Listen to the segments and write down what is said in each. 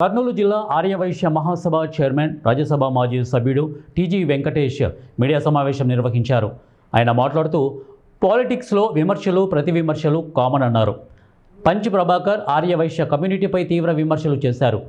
కర్నూలు జిల్లా ఆర్యవైశ్య మహాసభ చైర్మన్ రాజ్యసభ మాజీ సభ్యుడు టీజీ వెంకటేష్ మీడియా సమావేశం నిర్వహించారు. ఆయన మాట్లాడుతూ పాలిటిక్స్లో విమర్శలు ప్రతి విమర్శలు కామన్ అన్నారు. పంచ్ ప్రభాకర్ ఆర్యవైశ్య కమ్యూనిటీపై తీవ్ర విమర్శలు చేశారు.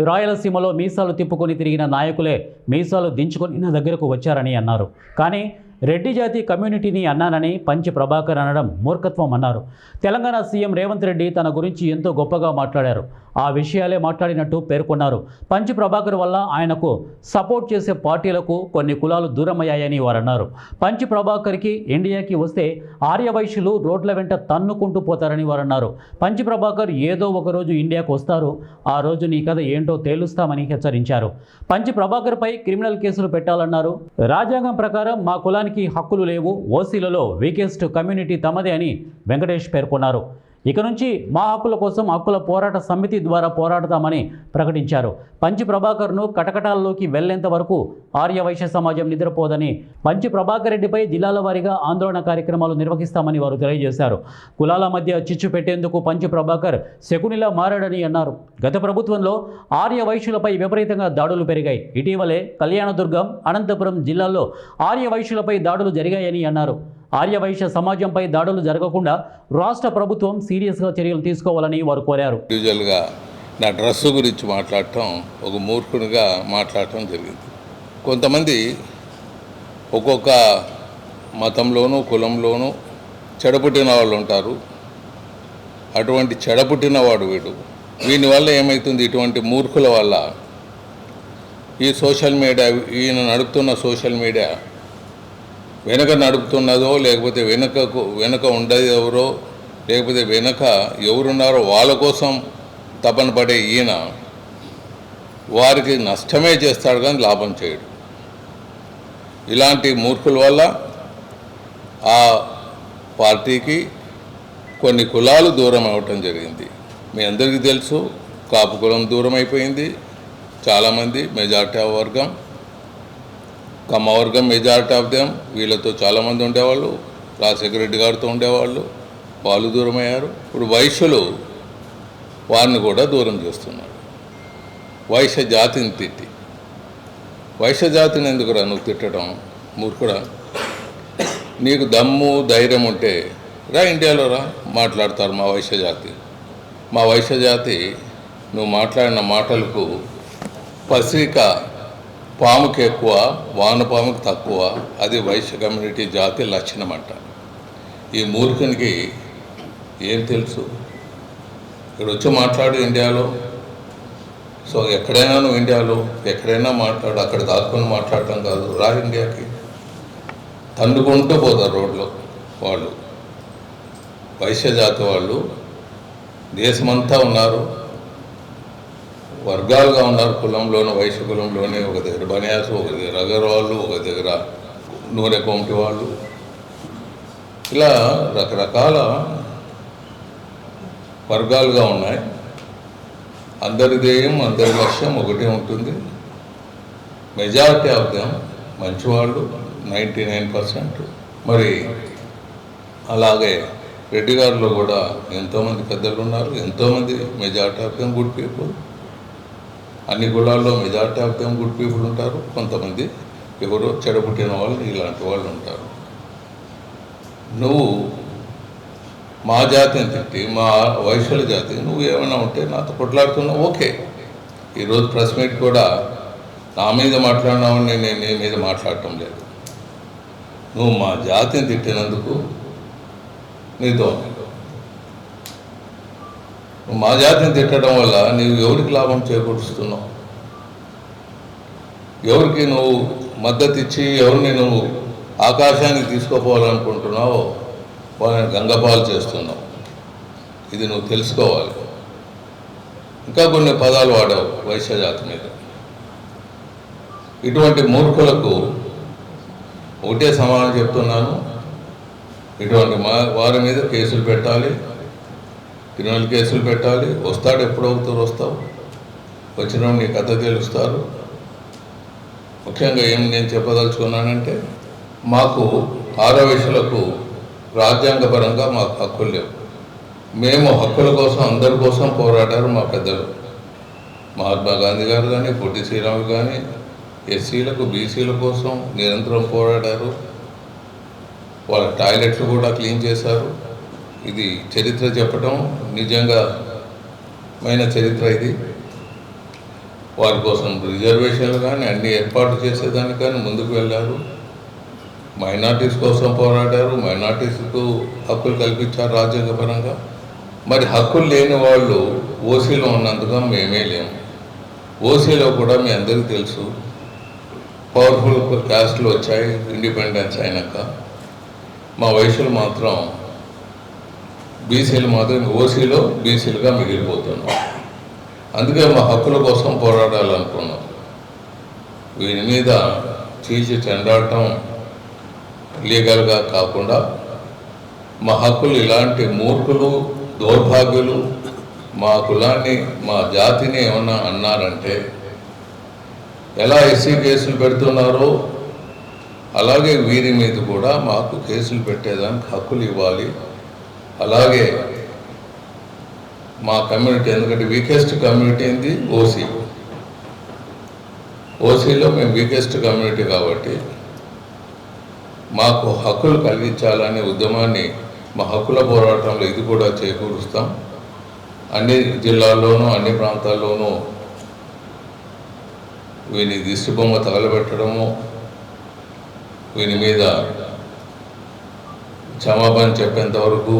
రాయలసీమలో మీసాలు తిప్పుకొని తిరిగిన నాయకులే మీసాలు దించుకొని నా దగ్గరకు వచ్చారని అన్నారు. కానీ రెడ్డి జాతి కమ్యూనిటీని అన్నానని పంచ్ ప్రభాకర్ అనడం మూర్ఖత్వం అన్నారు. తెలంగాణ సీఎం రేవంత్ రెడ్డి తన గురించి ఎంతో గొప్పగా మాట్లాడారు. ఆ విషయాలే మాట్లాడినట్టు పేర్కొన్నారు. పంచ్ ప్రభాకర్ వల్ల ఆయనకు సపోర్ట్ చేసే పార్టీలకు కొన్ని కులాలు దూరమయ్యాయని వారు అన్నారు. పంచ్ ప్రభాకర్కి ఇండియాకి వస్తే ఆర్యవైశ్యులు రోడ్ల వెంట తన్నుకుంటూ పోతారని వారు అన్నారు. పంచ్ ప్రభాకర్ ఏదో ఒకరోజు ఇండియాకు వస్తారు, ఆ రోజు నీ కథ ఏంటో తేలుస్తామని హెచ్చరించారు. పంచ్ ప్రభాకర్పై క్రిమినల్ కేసులు పెట్టాలన్నారు. రాజ్యాంగం ప్రకారం మా కులానికి హక్కులు లేవు, ఓసీలలో వీకెస్ట్ కమ్యూనిటీ తమదే అని వెంకటేష్ పేర్కొన్నారు. ఇక నుంచి మా హక్కుల కోసం హక్కుల పోరాట సమితి ద్వారా పోరాడతామని ప్రకటించారు. పంచ్ ప్రభాకర్ను కటకటాల్లోకి వెళ్లేంత వరకు ఆర్యవైశ్య సమాజం నిద్రపోదని, పంచ్ ప్రభాకర్ రెడ్డిపై జిల్లాల వారీగా ఆందోళన కార్యక్రమాలు నిర్వహిస్తామని వారు తెలియజేశారు. కులాల మధ్య చిచ్చు పెట్టేందుకు పంచ్ ప్రభాకర్ శకునిలా మారాడని అన్నారు. గత ప్రభుత్వంలో ఆర్యవైశ్యులపై విపరీతంగా దాడులు పెరిగాయి. ఇటీవలే కళ్యాణదుర్గం, అనంతపురం జిల్లాల్లో ఆర్యవైశ్యులపై దాడులు జరిగాయని అన్నారు. ఆర్యవైశ్య సమాజంపై దాడులు జరగకుండా రాష్ట్ర ప్రభుత్వం సీరియస్గా చర్యలు తీసుకోవాలని వారు కోరారు. యూజువల్గా నా డ్రెస్సు గురించి మాట్లాడటం ఒక మూర్ఖునిగా మాట్లాడటం జరిగింది. కొంతమంది ఒక్కొక్క మతంలోనూ కులంలోనూ చెడపుట్టిన వాళ్ళు ఉంటారు. అటువంటి చెడపుట్టిన వాడు వీని వల్ల ఏమవుతుంది, ఇటువంటి మూర్ఖుల వల్ల ఈ సోషల్ మీడియా, ఈయన నడుపుతున్న సోషల్ మీడియా వెనక నడుపుతున్నదో, లేకపోతే వెనక ఉండేది ఎవరో, లేకపోతే వెనక ఎవరున్నారో వాళ్ళ కోసం తపన పడే ఈయన వారికి నష్టమే చేస్తాడు కానీ లాభం చేయడు. ఇలాంటి మూర్ఖుల వల్ల ఆ పార్టీకి కొన్ని కులాలు దూరం అవ్వటం జరిగింది. మీ అందరికీ తెలుసు, కాపు కులం దూరం అయిపోయింది. చాలామంది మెజారిటీ వర్గం, కమ్మ వర్గం మెజారిటీ ఆఫ్ దెమ్, వీళ్ళతో చాలామంది ఉండేవాళ్ళు, రాజశేఖర రెడ్డి గారితో ఉండేవాళ్ళు, వాళ్ళు దూరం అయ్యారు. ఇప్పుడు వైశ్యులు వారిని కూడా దూరం చేస్తున్నారు. వైశ్య జాతిని తిట్టి, వైశ్య జాతిని ఎందుకురా నువ్వు తిట్టడం, మూర్ఖుడా? నీకు దమ్ము ధైర్యం ఉంటే రా, ఇండియాలో రా, మాట్లాడతారు మా వైశ్య జాతి. మా వైశ్య జాతి నువ్వు మాట్లాడిన మాటలకు పసిరిక పాముకి ఎక్కువ, వానపాముకి తక్కువ. అది వైశ్య కమ్యూనిటీ జాతి లక్షణం అంట. ఈ మూర్ఖునికి ఏం తెలుసు? ఇక్కడ వచ్చి మాట్లాడు ఇండియాలో. సో ఎక్కడైనా నువ్వు ఇండియాలో ఎక్కడైనా మాట్లాడు, అక్కడ దాక్కుని మాట్లాడటం కాదు. రా ఇండియాకి, తన్నుకుంటూ పోతారు రోడ్లో వాళ్ళు. వైశ్య జాతి వాళ్ళు దేశమంతా ఉన్నారు, వర్గాలుగా ఉన్నారు. కులంలోనూ వైశ్య కులంలోనే ఒక దగ్గర బనియాసు, ఒక దగ్గర అగర్వాళ్ళు, ఒక దగ్గర నూనె కోమటి వాళ్ళు, ఇలా రకరకాల వర్గాలుగా ఉన్నాయి. అందరి ధ్యేయం, అందరి లక్ష్యం ఒకటే ఉంటుంది. మెజారిటీ ఆఫ్ దెమ్ మంచివాళ్ళు, 99%. మరి అలాగే రెడ్డి గారిలో కూడా ఎంతోమంది పెద్దలు ఉన్నారు, ఎంతోమంది majority of them good people. అన్ని కులాల్లో majority of them good people ఉంటారు. కొంతమంది ఎవరో చెడపుట్టిన వాళ్ళు, ఇలాంటి వాళ్ళు ఉంటారు. నువ్వు మా జాతిని తిట్టి, మా వైశ్యుల జాతి, నువ్వు ఏమైనా ఉంటే నాతో కొట్లాడుతున్నావు, ఓకే. ఈరోజు ప్రెస్ మీట్ కూడా నా మీద మాట్లాడినావని నేను నీ మీద మాట్లాడటం లేదు. నువ్వు మా జాతిని తిట్టినందుకు నీతో, మా జాతిని తిట్టడం వల్ల నీవు ఎవరికి లాభం చేకూరుస్తున్నావు? ఎవరికి నువ్వు మద్దతు ఇచ్చి ఎవరిని నువ్వు ఆకాశానికి తీసుకుపోవాలనుకుంటున్నావో వాళ్ళని గంగపాలు చేస్తున్నావు. ఇది నువ్వు తెలుసుకోవాలి. ఇంకా కొన్ని పదాలు వాడావు వైశ్య జాతి మీద. ఇటువంటి మూర్ఖులకు ఒకటే సమాధానం చెప్తున్నాను, ఇటువంటి వారి మీద కేసులు పెట్టాలి, క్రిమినల్ కేసులు పెట్టాలి. వస్తాడు, ఎప్పుడవుతారు వస్తావు, వచ్చిన నీ కథ తెలుస్తారు. ముఖ్యంగా ఏం నేను చెప్పదలుచుకున్నానంటే, మాకు ఆర్యవైశ్యులకు రాజ్యాంగపరంగా మాకు హక్కులు లేవు. మేము హక్కుల కోసం, అందరి కోసం పోరాడారు మా పెద్దలు. మహాత్మా గాంధీ గారు కానీ, పొట్టి శ్రీరాములు కానీ ఎస్సీలకు, బీసీల కోసం నిరంతరం పోరాడారు. వాళ్ళ టాయిలెట్లు కూడా క్లీన్ చేశారు. ఇది చరిత్ర చెప్పటం నిజంగా చరిత్ర ఇది. వారి కోసం రిజర్వేషన్లు కానీ అన్ని ఏర్పాటు చేసేదానికి కానీ ముందుకు వెళ్ళారు. మైనార్టీస్ కోసం పోరాడారు. మైనార్టీస్కు హక్కులు కల్పించారు రాజ్యాంగపరంగా. మరి హక్కులు లేని వాళ్ళు ఓసీలో ఉన్నందుగా మేమే లేము. ఓసీలో కూడా మీ అందరికీ తెలుసు, పవర్ఫుల్ క్యాస్ట్లు వచ్చాయి ఇండిపెండెన్స్ అయినాక. మా వైశ్యులు మాత్రం, బీసీలు మాత్రం ఓసీలో బీసీలుగా మిగిలిపోతున్నాం. అందుకే మా హక్కుల కోసం పోరాడాలనుకున్నాం. వీరి మీద చీల్చి చెండాడటం లీగల్గా కాకుండా మా హక్కులు ఇలాంటి మూర్ఖులు, దౌర్భాగ్యులు మా కులాన్ని, మా జాతిని ఏమన్నా అన్నారంటే, ఎలా ఎస్సీ కేసులు పెడుతున్నారో అలాగే వీరి మీద కూడా మాకు కేసులు పెట్టేదానికి హక్కులు ఇవ్వాలి. అలాగే మా కమ్యూనిటీ, ఎందుకంటే వీకెస్ట్ కమ్యూనిటీ ఏంది ఓసీ. ఓసీలో మేము వీకెస్ట్ కమ్యూనిటీ కాబట్టి మాకు హక్కులు కలిగించాలనే ఉద్యమాన్ని మా హక్కుల పోరాటంలో ఇది కూడా చేకూరుస్తాం. అన్ని జిల్లాల్లోనూ అన్ని ప్రాంతాల్లోనూ వీని దిష్టిబొమ్మ తగలబెట్టడము, వీని మీద క్షమాపణ చెప్పేంత వరకు